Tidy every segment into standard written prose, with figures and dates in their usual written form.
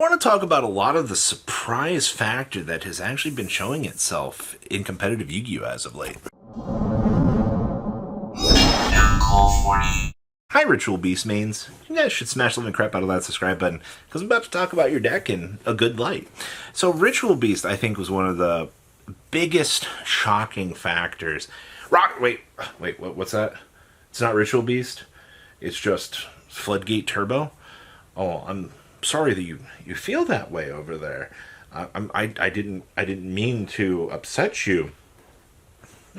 I want to talk about a lot of the surprise factor that has actually been showing itself in competitive Yu-Gi-Oh! As of late. Hi, Ritual Beast mains. You guys should smash the living crap out of that subscribe button, because I'm about to talk about your deck in a good light. So, Ritual Beast, I think, was one of the biggest shocking factors. Wait, what's that? It's not Ritual Beast. It's just Floodgate Turbo. Oh, I'm sorry that you feel that way over there. I didn't mean to upset you.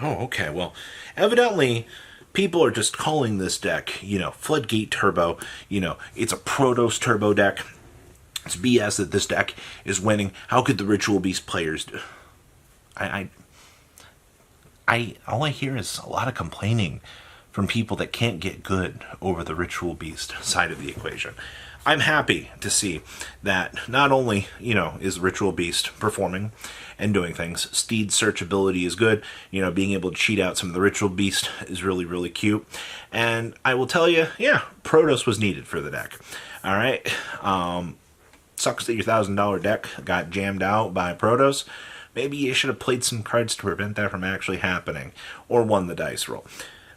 Oh, okay. Well, evidently, people are just calling this deck, Floodgate Turbo. It's a Protoss Turbo deck. It's BS that this deck is winning. How could the Ritual Beast players do? All I hear is a lot of complaining from people that can't get good over the Ritual Beast side of the equation. I'm happy to see that not only, is Ritual Beast performing and doing things, Steed's searchability is good, being able to cheat out some of the Ritual Beast is really, really cute. And I will tell you, yeah, Protoss was needed for the deck. Alright, sucks that your $1,000 deck got jammed out by Protoss. Maybe you should have played some cards to prevent that from actually happening, or won the dice roll.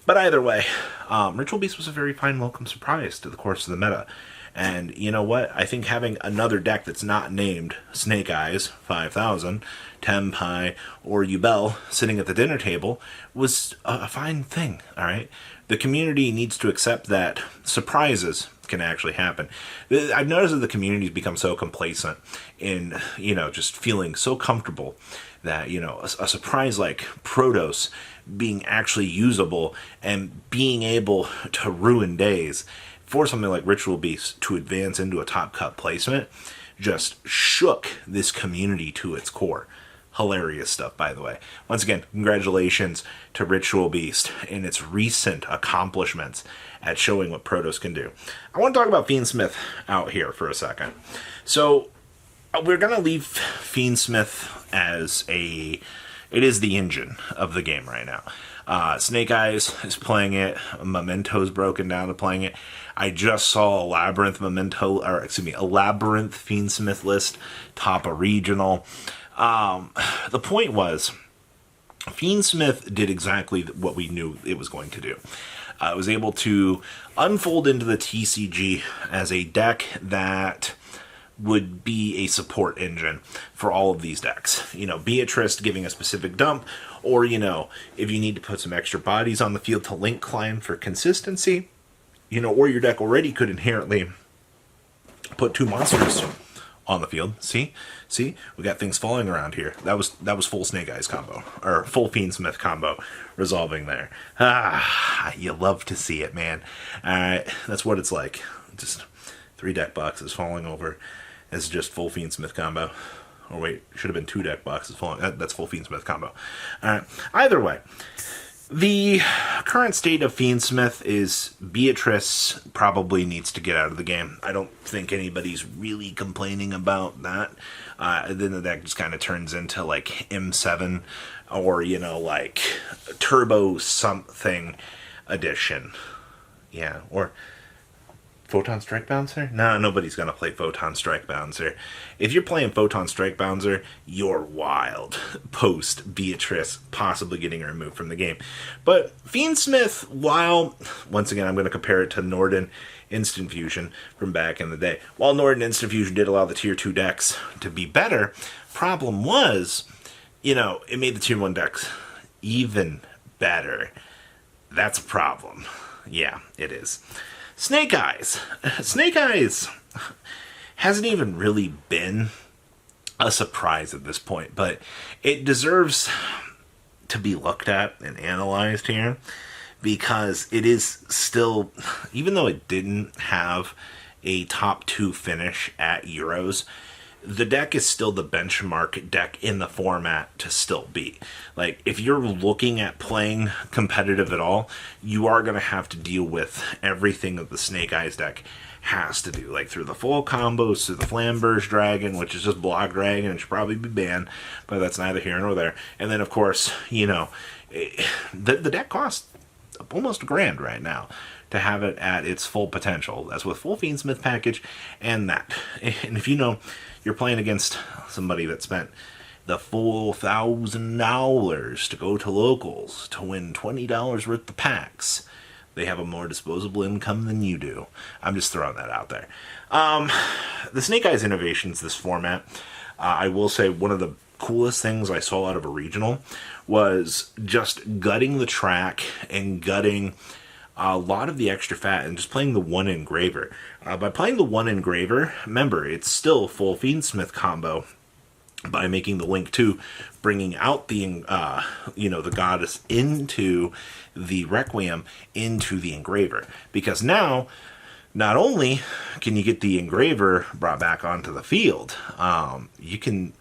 But either way, Ritual Beast was a very fine welcome surprise to the course of the meta. And you know what? I think having another deck that's not named Snake Eyes 5000, Tempai, or Yubel sitting at the dinner table was a fine thing, alright? The community needs to accept that surprises can actually happen. I've noticed that the community's become so complacent in, just feeling so comfortable that, a surprise like Protoss being actually usable and being able to ruin days for something like Ritual Beast to advance into a top cut placement just shook this community to its core. Hilarious stuff, by the way. Once again, congratulations to Ritual Beast in its recent accomplishments at showing what Protoss can do. I want to talk about Fiendsmith out here for a second. So, we're going to leave Fiendsmith as it is the engine of the game right now. Snake Eyes is playing it. Memento's broken down to playing it. I just saw a Labyrinth a Labyrinth Fiendsmith list top a regional. The point was, Fiendsmith did exactly what we knew it was going to do. It was able to unfold into the TCG as a deck that would be a support engine for all of these decks. Beatrice giving a specific dump, or, if you need to put some extra bodies on the field to link climb for consistency, or your deck already could inherently put 2 monsters on the field. See, we got things falling around here. That was full Snake Eyes combo, or full Fiendsmith combo resolving there. You love to see it, man. That's what it's like. Just 3 deck boxes falling over. It's just full Fiendsmith combo. Or wait, should have been 2 deck boxes falling. That's full Fiendsmith combo. Alright. Either way, the current state of Fiendsmith is Beatrice probably needs to get out of the game. I don't think anybody's really complaining about that. Then the deck just kind of turns into like M7 or, like Turbo something edition. Yeah, or Photon Strike Bouncer? No, nobody's going to play Photon Strike Bouncer. If you're playing Photon Strike Bouncer, you're wild. Post Beatrice possibly getting removed from the game. But Fiendsmith, while, once again, I'm going to compare it to Norden Instant Fusion from back in the day. While Norden Instant Fusion did allow the Tier 2 decks to be better, problem was, it made the Tier 1 decks even better. That's a problem. Yeah, it is. Snake Eyes. Snake Eyes hasn't even really been a surprise at this point, but it deserves to be looked at and analyzed here because it is still, even though it didn't have a top 2 finish at Euros, the deck is still the benchmark deck in the format to still be. Like, if you're looking at playing competitive at all, you are going to have to deal with everything that the Snake Eyes deck has to do. Like, through the full combos, through the Flamberge Dragon, which is just Block Dragon, and should probably be banned, but that's neither here nor there. And then, of course, the deck costs almost $1,000 right now to have it at its full potential. That's with full Fiendsmith package and that. And if you know you're playing against somebody that spent the full $1,000 to go to locals to win $20 worth of packs, they have a more disposable income than you do. I'm just throwing that out there. The Snake Eyes innovations, this format, I will say one of the coolest things I saw out of a regional was just gutting the track and gutting a lot of the extra fat and just playing the one engraver. By playing the one engraver, remember, it's still full Fiendsmith combo by making the link to bringing out the the goddess into the Requiem into the engraver, because now not only can you get the engraver brought back onto the field, you can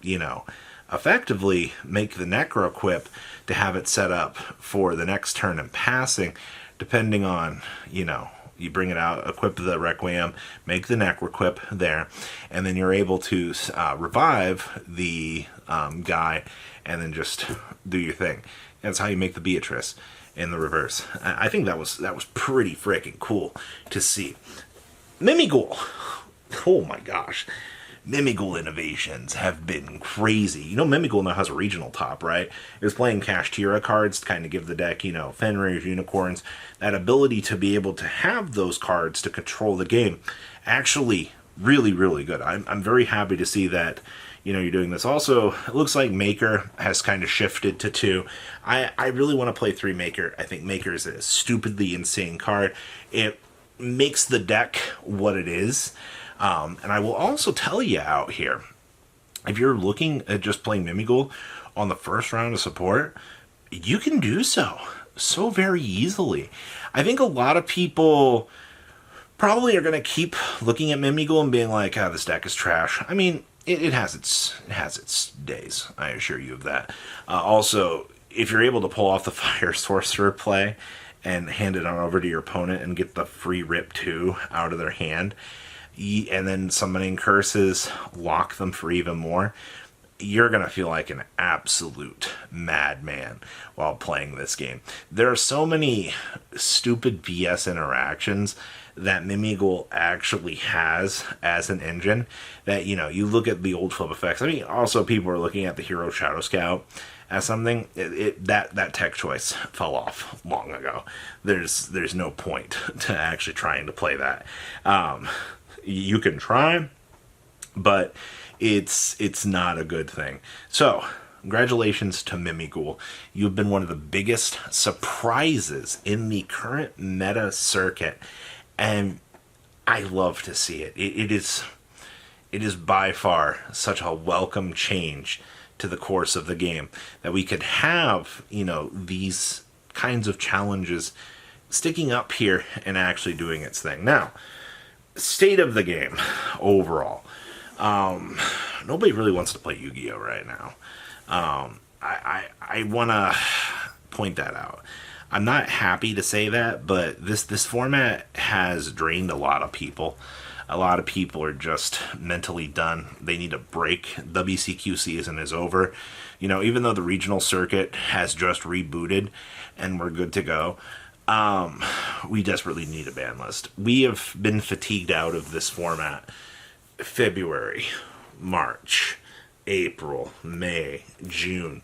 effectively make the necro equip to have it set up for the next turn and passing, depending on you bring it out, equip the Requiem, make the necro equip there, and then you're able to revive the guy and then just do your thing. That's how you make the Beatrice in the reverse. I think that was pretty freaking cool to see. Mimighoul. Oh my gosh. Mimighoul innovations have been crazy. Mimighoul now has a regional top, right? It was playing Kashtira cards to kind of give the deck, Fenrir's, Unicorns, that ability to be able to have those cards to control the game. Actually, really, really good. I'm very happy to see that, you're doing this. Also, it looks like Maker has kind of shifted to 2. I really want to play 3 Maker. I think Maker is a stupidly insane card. It makes the deck what it is. And I will also tell you out here, if you're looking at just playing Mimighoul on the first round of support, you can do so very easily. I think a lot of people probably are going to keep looking at Mimighoul and being like, this deck is trash. I mean, it has its days, I assure you of that. Also, if you're able to pull off the Fire Sorcerer play and hand it on over to your opponent and get the free Rip 2 out of their hand, and then summoning curses, lock them for even more, you're going to feel like an absolute madman while playing this game. There are so many stupid BS interactions that Mimighoul actually has as an engine that, you look at the old flip effects. I mean, also people are looking at the Hero Shadow Scout as something. That tech choice fell off long ago. There's no point to actually trying to play that. You can try, but it's not a good thing. So, congratulations to Mimighoul. You've been one of the biggest surprises in the current meta circuit, and I love to see it. It is by far such a welcome change to the course of the game that we could have, these kinds of challenges sticking up here and actually doing its thing. Now, state of the game overall. Nobody really wants to play Yu-Gi-Oh right now. I want to point that out. I'm not happy to say that, but this format has drained a lot of people. A lot of people are just mentally done. They need a break. WCQ season is over. Even though the regional circuit has just rebooted and we're good to go, we desperately need a ban list. We have been fatigued out of this format. February, March, April, May, June,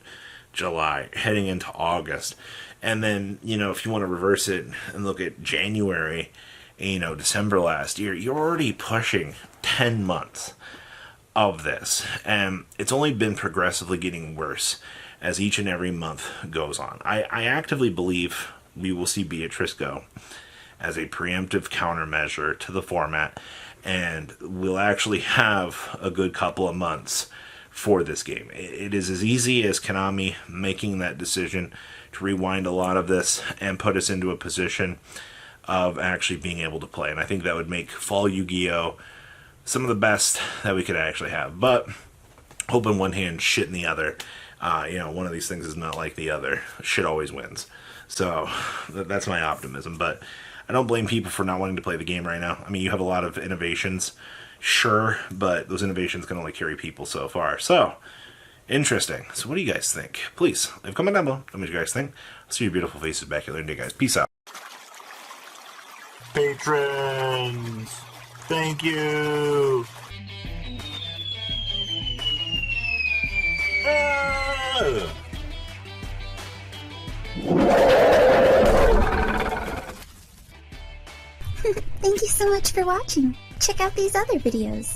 July, heading into August. And then, if you want to reverse it and look at January, December last year, you're already pushing 10 months of this. And it's only been progressively getting worse as each and every month goes on. I actively believe we will see Beatrice go as a preemptive countermeasure to the format, and we'll actually have a good couple of months for this game. It is as easy as Konami making that decision to rewind a lot of this and put us into a position of actually being able to play. And I think that would make Fall Yu-Gi-Oh! Some of the best that we could actually have. But hope in one hand, shit in the other. One of these things is not like the other. Shit always wins. So that's my optimism. But I don't blame people for not wanting to play the game right now. I mean, you have a lot of innovations, sure, but those innovations can only carry people so far. So, interesting. So what do you guys think? Please, leave a comment down below. Tell me what you guys think. I'll see your beautiful faces back here later, guys. Peace out. patrons. Thank you. Thank you so much for watching. Check out these other videos.